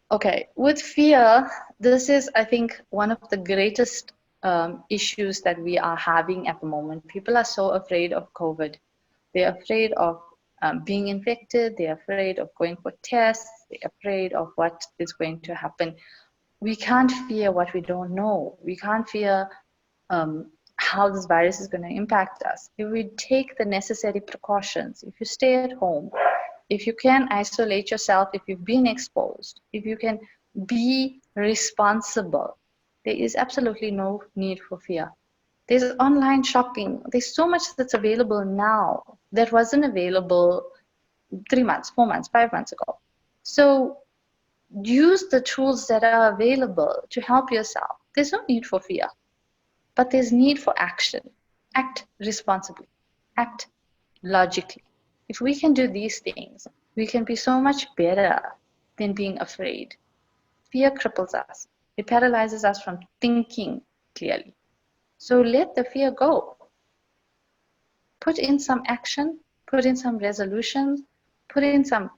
Okay, with fear, this is, I think, one of the greatest issues that we are having at the moment. People are so afraid of COVID. They're afraid of being infected. They're afraid of going for tests. They're afraid of what is going to happen. We can't fear what we don't know. We can't fear how this virus is going to impact us. If we take the necessary precautions, if you stay at home, if you can isolate yourself, if you've been exposed, if you can be responsible, there is absolutely no need for fear. There's online shopping. There's so much that's available now that wasn't available 3 months, 4 months, 5 months ago. So use the tools that are available to help yourself. There's no need for fear, but there's need for action. Act responsibly, act logically. If we can do these things, we can be so much better than being afraid. Fear cripples us. It paralyzes us from thinking clearly. So let the fear go. Put in some action, put in some resolutions, put in some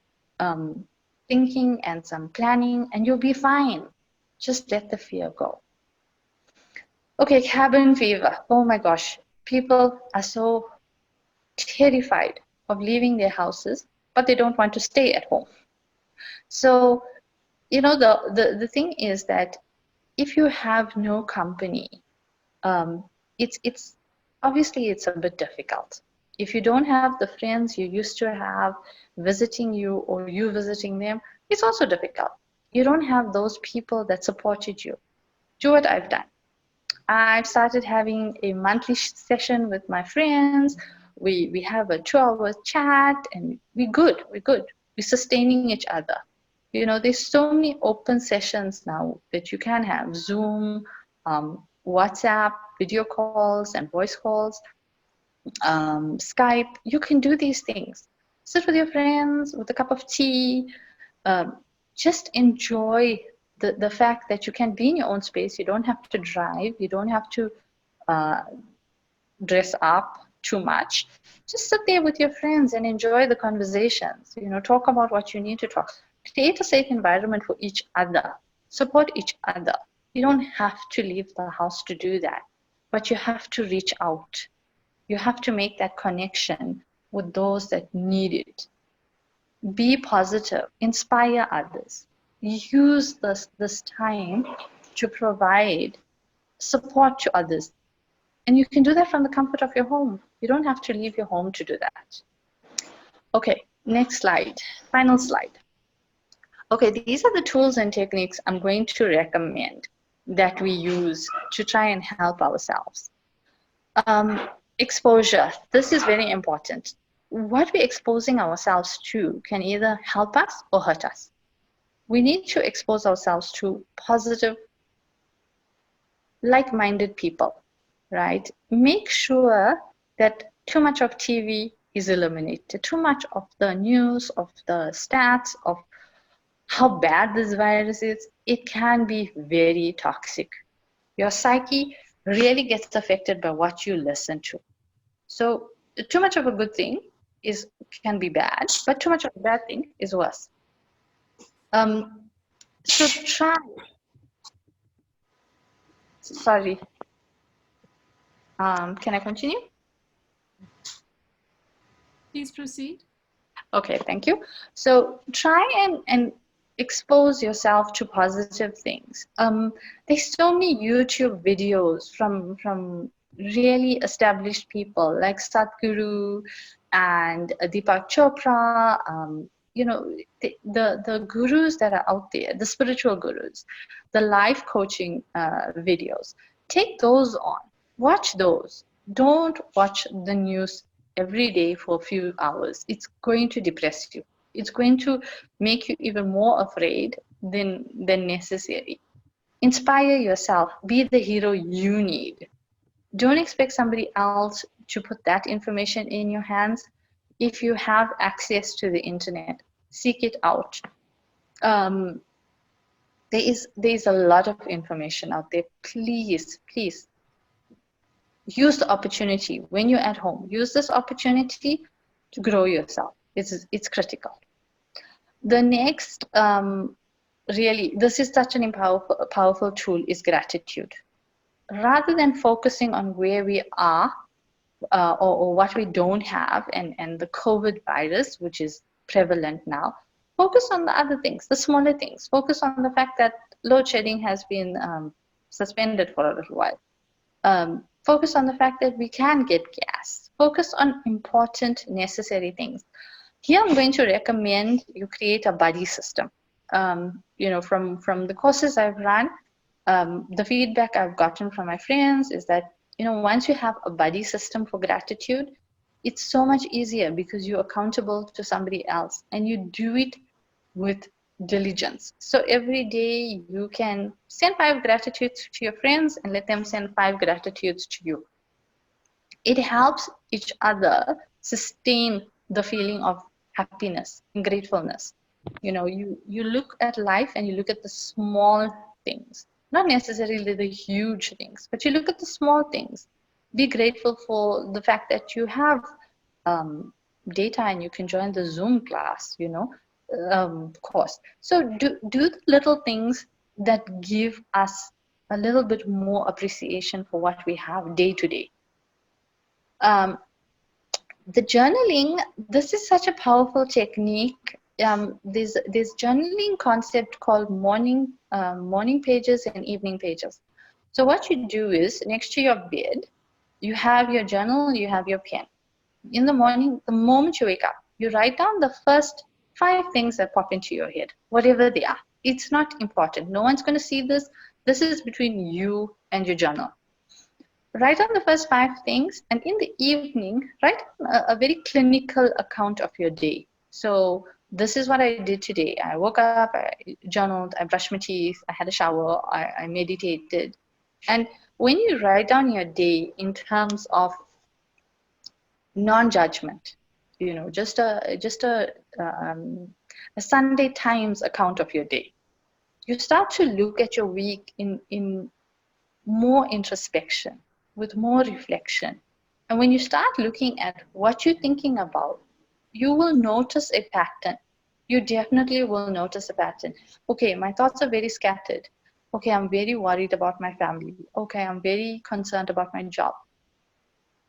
thinking and some planning, and you'll be fine. Just let the fear go. Okay, cabin fever. Oh my gosh. People are so terrified of leaving their houses, but they don't want to stay at home. So, the thing is that if you have no company, it's obviously it's a bit difficult. If you don't have the friends you used to have visiting you or you visiting them, it's also difficult. You don't have those people that supported you. Do what I've done. I've started having a monthly session with my friends. We have a 2-hour chat, and we're good. We're sustaining each other. There's so many open sessions now that you can have: Zoom, WhatsApp, video calls and voice calls, Skype. You can do these things. Sit with your friends with a cup of tea. Just enjoy the fact that you can be in your own space. You don't have to drive. You don't have to dress up too much. Just sit there with your friends and enjoy the conversations. Talk about what you need to talk. Create a safe environment for each other. Support each other. You don't have to leave the house to do that, but you have to reach out. You have to make that connection with those that need it. Be positive. Inspire others. Use this time to provide support to others. And you can do that from the comfort of your home. You don't have to leave your home to do that. Okay, next slide. Final slide. Okay, these are the tools and techniques I'm going to recommend that we use to try and help ourselves. Exposure. This is very important. What we're exposing ourselves to can either help us or hurt us. We need to expose ourselves to positive, like-minded people, right? Make sure that too much of TV is eliminated, too much of the news, of the stats, of how bad this virus is. It can be very toxic. Your psyche really gets affected by what you listen to. So too much of a good thing can be bad, but too much of a bad thing is worse. So try. Sorry. Can I continue? Please proceed. Okay, thank you. So try and expose yourself to positive things. There's so many YouTube videos from really established people like Sadhguru and Deepak Chopra. The gurus that are out there, the spiritual gurus, the life coaching videos. Take those on. Watch those. Don't watch the news every day for a few hours. It's going to depress you. It's going to make you even more afraid than necessary. Inspire yourself. Be the hero you need. Don't expect somebody else to put that information in your hands. If you have access to the internet, seek it out. There is a lot of information out there. Please use the opportunity when you're at home. Use this opportunity to grow yourself. It's critical. The next really, this is such an powerful tool, is gratitude. Rather than focusing on where we are, or what we don't have, and the COVID virus, which is prevalent now, focus on the other things, the smaller things. Focus on the fact that load shedding has been suspended for a little while. Focus on the fact that we can get gas. Focus on important, necessary things. Here, I'm going to recommend you create a buddy system. From the courses I've run, the feedback I've gotten from my friends is that, once you have a buddy system for gratitude, it's so much easier because you're accountable to somebody else and you do it with diligence. So every day you can send 5 gratitudes to your friends and let them send 5 gratitudes to you. It helps each other sustain the feeling of happiness and gratefulness. You look at life and you look at the small things, not necessarily the huge things, but you look at the small things. Be grateful for the fact that you have data and you can join the Zoom class, course. So do the little things that give us a little bit more appreciation for what we have day to day. The journaling, this is such a powerful technique. There's journaling concept called morning pages and evening pages. So what you do is, next to your bed, you have your journal, you have your pen. In the morning, the moment you wake up, you write down the first 5 things that pop into your head, whatever they are. It's not important. No one's going to see this. This is between you and your journal. Write down the first 5 things, and in the evening, write a very clinical account of your day. So this is what I did today. I woke up, I journaled, I brushed my teeth, I had a shower, I meditated. And when you write down your day in terms of non-judgment, just a Sunday Times account of your day, you start to look at your week in more introspection, with more reflection. And when you start looking at what you're thinking about, you will notice a pattern. You definitely will notice a pattern. Okay, my thoughts are very scattered. Okay, I'm very worried about my family. Okay, I'm very concerned about my job.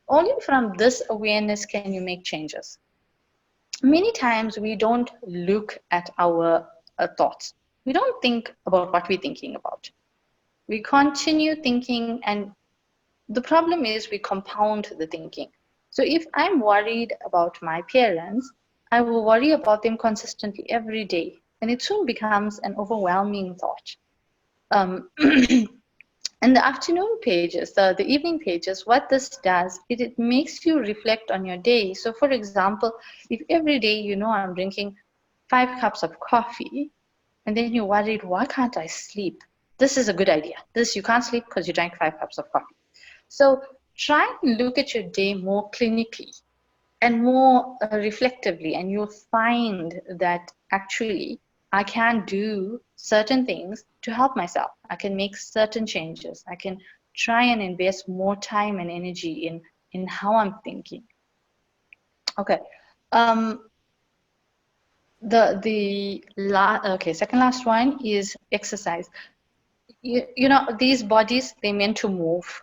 Only from this awareness can you make changes. Many times we don't look at our thoughts. We don't think about what we're thinking about. We continue thinking, and the problem is we compound the thinking. So if I'm worried about my parents, I will worry about them consistently every day, and it soon becomes an overwhelming thought. And the afternoon pages, the evening pages, what this does, it makes you reflect on your day. So for example, if every day I'm drinking 5 cups of coffee, and then you're worried, why can't I sleep? This is a good idea. You can't sleep because you drank 5 cups of coffee. So try and look at your day more clinically and more reflectively, and you'll find that actually I can do certain things to help myself. I can make certain changes. I can try and invest more time and energy in how I'm thinking. Okay. Second last one is exercise. These bodies, they're meant to move.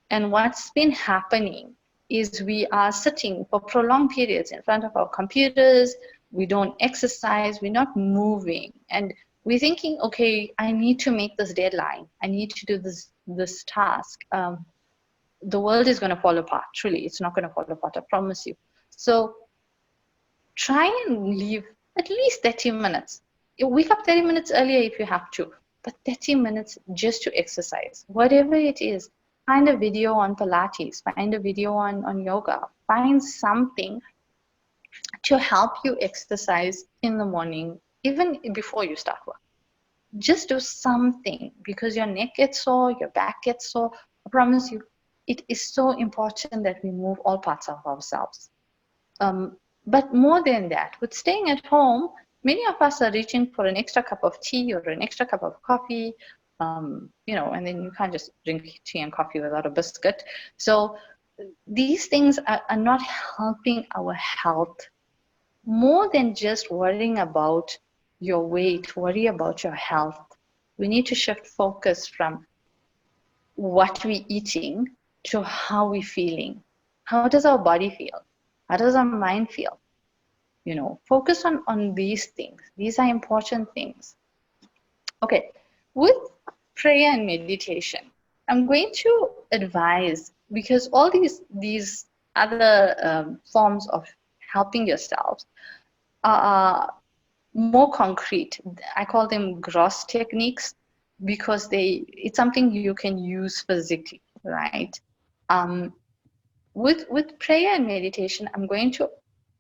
And what's been happening is we are sitting for prolonged periods in front of our computers. We don't exercise, we're not moving. And we're thinking, okay, I need to make this deadline. I need to do this task. The world is going to fall apart. Truly, it's not going to fall apart, I promise you. So try and leave at least 30 minutes. You wake up 30 minutes earlier if you have to, but 30 minutes just to exercise, whatever it is. Find a video on Pilates, find a video on yoga, find something to help you exercise in the morning, even before you start work. Just do something, because your neck gets sore, your back gets sore. I promise you, it is so important that we move all parts of ourselves. But more than that, with staying at home, many of us are reaching for an extra cup of tea or an extra cup of coffee, and then you can't just drink tea and coffee without a biscuit. So these things are not helping our health. More than just worrying about your weight, worry about your health. We need to shift focus from what we're eating to how we're feeling. How does our body feel? How does our mind feel? Focus on these things. These are important things. Okay, with prayer and meditation, I'm going to advise, because all these other forms of helping yourselves are more concrete. I call them gross techniques because it's something you can use physically, right? Um, with prayer and meditation, I'm going to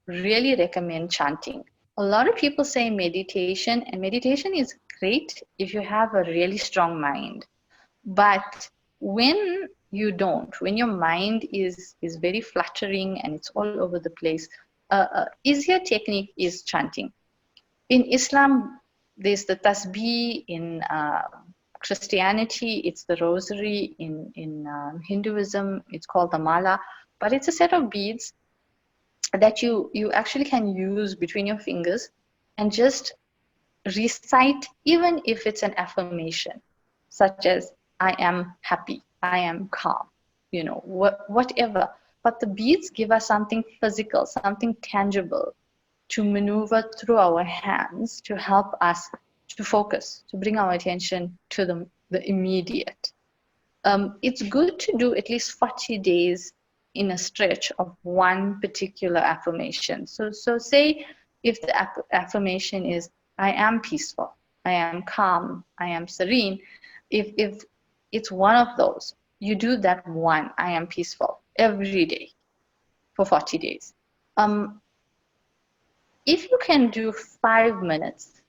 really recommend chanting. A lot of people say meditation, and meditation is great if you have a really strong mind. But when your mind is very fluttering and it's all over the place, easier technique is chanting. In Islam, there's the tasbih. In Christianity, it's the rosary. In Hinduism, it's called the mala. But it's a set of beads that you actually can use between your fingers and just recite, even if it's an affirmation, such as I am happy, I am calm, whatever. But the beads give us something physical, something tangible to maneuver through our hands to help us to focus, to bring our attention to the immediate. It's good to do at least 40 days in a stretch of one particular affirmation. So say if the affirmation is, I am peaceful, I am calm, I am serene. If it's one of those, you do that one, I am peaceful, every day for 40 days. If you can do 5 minutes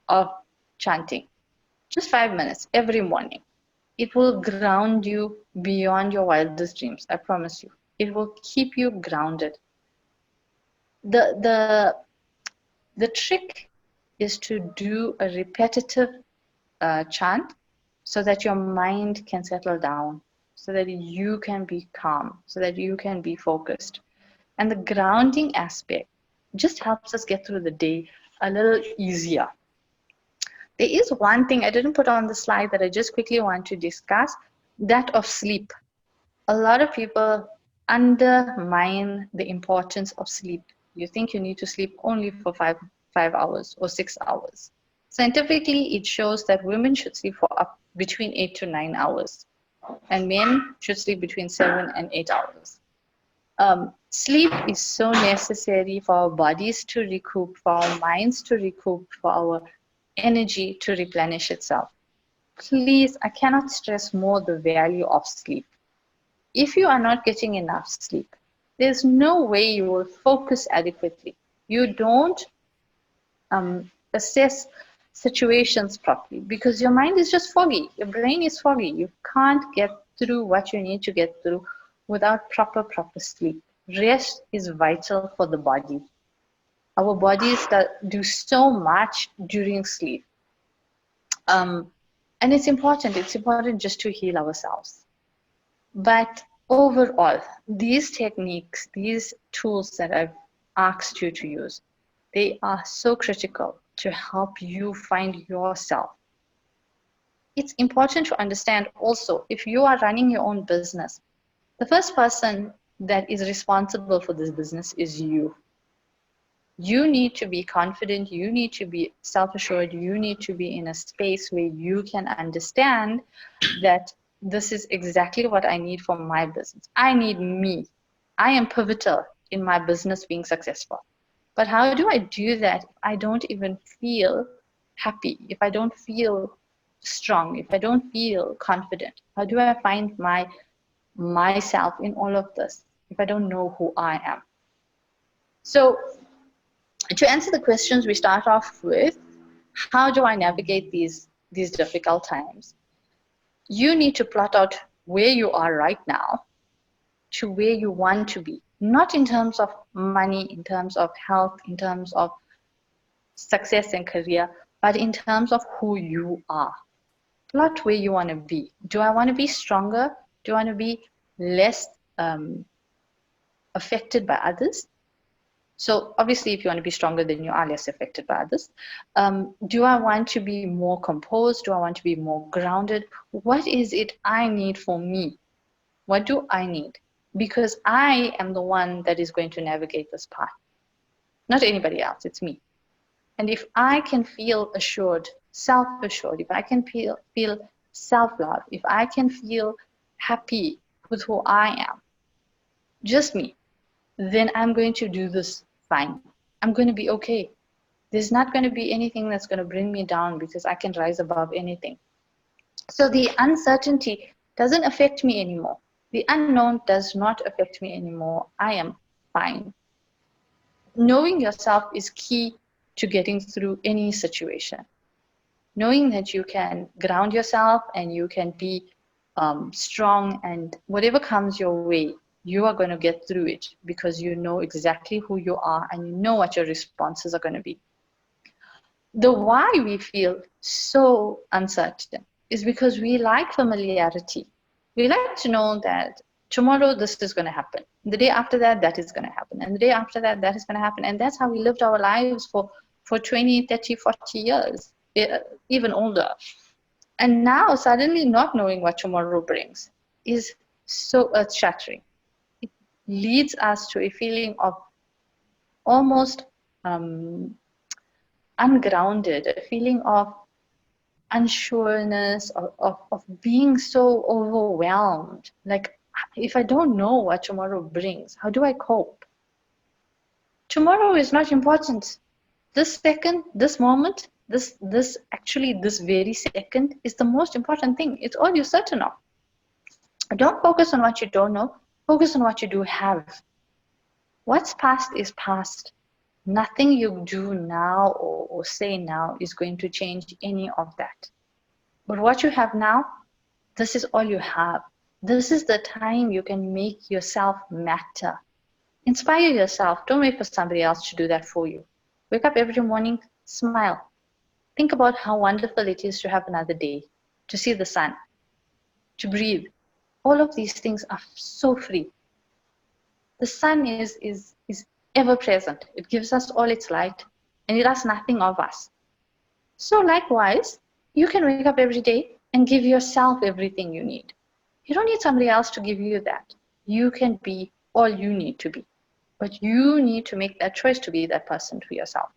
of chanting, just 5 minutes every morning, it will ground you beyond your wildest dreams. I promise you. It will keep you grounded. The trick is to do a repetitive chant so that your mind can settle down, so that you can be calm, so that you can be focused. And the grounding aspect just helps us get through the day a little easier. There is one thing I didn't put on the slide that I just quickly want to discuss, that of sleep. A lot of people undermine the importance of sleep. You think you need to sleep only for five hours or 6 hours. Scientifically, it shows that women should sleep for up between 8 to 9 hours, and men should sleep between 7 and 8 hours. Sleep is so necessary for our bodies to recoup, for our minds to recoup, for our energy to replenish itself. Please, I cannot stress more the value of sleep. If you are not getting enough sleep, there's no way you will focus adequately. You don't assess situations properly because your mind is just foggy. Your brain is foggy. You can't get through what you need to get through without proper sleep. Rest is vital for the body. Our bodies do so much during sleep. And it's important just to heal ourselves. But overall, these techniques, these tools that I've asked you to use, they are so critical to help you find yourself. It's important to understand also, if you are running your own business, the first person that is responsible for this business is you. You need to be confident, you need to be self-assured, you need to be in a space where you can understand that this is exactly what I need for my business. I need me. I am pivotal in my business being successful. But how do I do that if I don't even feel happy, if I don't feel strong, if I don't feel confident? How do I find myself in all of this if I don't know who I am? So to answer the questions, we start off with, how do I navigate these difficult times? You need to plot out where you are right now to where you want to be, not in terms of money, in terms of health, in terms of success and career, but in terms of who you are. Plot where you want to be. Do I want to be stronger? Do I want to be less affected by others? So obviously, if you want to be stronger, then you are less affected by others. Do I want to be more composed? Do I want to be more grounded? What is it I need for me? What do I need? Because I am the one that is going to navigate this path, not anybody else. It's me. And if I can feel assured, self-assured, if I can feel self-love, if I can feel happy with who I am, just me, then I'm going to do this fine. I'm going to be okay. There's not going to be anything that's going to bring me down because I can rise above anything. So the uncertainty doesn't affect me anymore. The unknown does not affect me anymore. I am fine. Knowing yourself is key to getting through any situation. Knowing that you can ground yourself and you can be strong, and whatever comes your way, you are going to get through it because you know exactly who you are and you know what your responses are going to be. The why we feel so uncertain is because we like familiarity. We like to know that tomorrow this is going to happen. The day after that, that is going to happen. And the day after that, that is going to happen. And that's how we lived our lives for 20, 30, 40 years, even older. And now suddenly not knowing what tomorrow brings is so earth-shattering. It leads us to a feeling of almost ungrounded, a feeling of unsureness, of being so overwhelmed. Like, if I don't know what tomorrow brings, how do I cope? Tomorrow is not important. This second, this moment, this very second is the most important thing. It's all you're certain of. Don't focus on what you don't know. Focus on what you do have. What's past is past. Nothing you do now or say now is going to change any of that. But what you have now, this is all you have. This is the time you can make yourself matter. Inspire yourself. Don't wait for somebody else to do that for you. Wake up every morning, smile. Think about how wonderful it is to have another day, to see the sun, to breathe. All of these things are so free. The sun is ever present. It gives us all its light and it asks nothing of us. So likewise, you can wake up every day and give yourself everything you need. You don't need somebody else to give you that. You can be all you need to be. But you need to make that choice to be that person for yourself.